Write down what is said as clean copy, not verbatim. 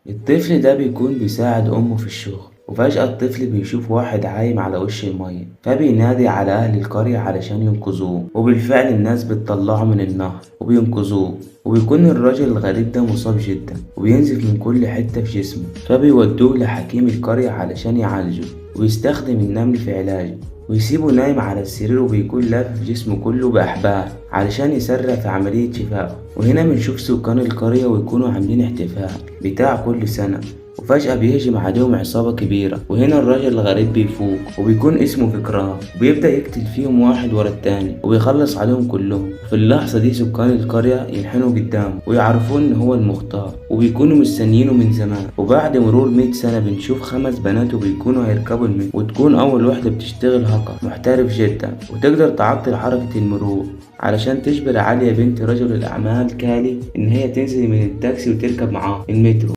الطفل ده بيكون بيساعد أمه في الشغل، وفجأة الطفل بيشوف واحد عايم على وش المية، فبينادي على أهل القرية علشان ينقذوه. وبالفعل الناس بتطلعه من النهر وبينقذوه. وبيكون الراجل الغريب ده مصاب جدا وبينزف من كل حتة في جسمه، فبيودوه لحكيم القرية علشان يعالجه، ويستخدم النمل في علاجه، ويسيبه نايم على السرير وبيكون لافف جسمه كله بأحبال علشان يسرع في عملية شفائه. وهنا بنشوف سكان القرية ويكونوا عاملين احتفال بتاع كل سنة، وفجأة بيهجم عليهم عصابة كبيرة. وهنا الراجل الغريب بيفوق وبيكون اسمه فكران، وبيبدأ يقتل فيهم واحد ورا التاني وبيخلص عليهم كلهم. في اللحظة دي سكان القرية ينحنوا قدامه ويعرفون إن هو المختار، وبيكونوا مستنيينه من زمان. وبعد مرور 100 سنة بنشوف 5 بنات وبيكونوا هيركبوا المترو، وتكون أول واحدة بتشتغل هاكر محترف جدا وتقدر تعطل حركة المرور علشان تجبر عالية بنت رجل الأعمال كالي إن هي تنزل من التاكسي وتركب معاه المترو.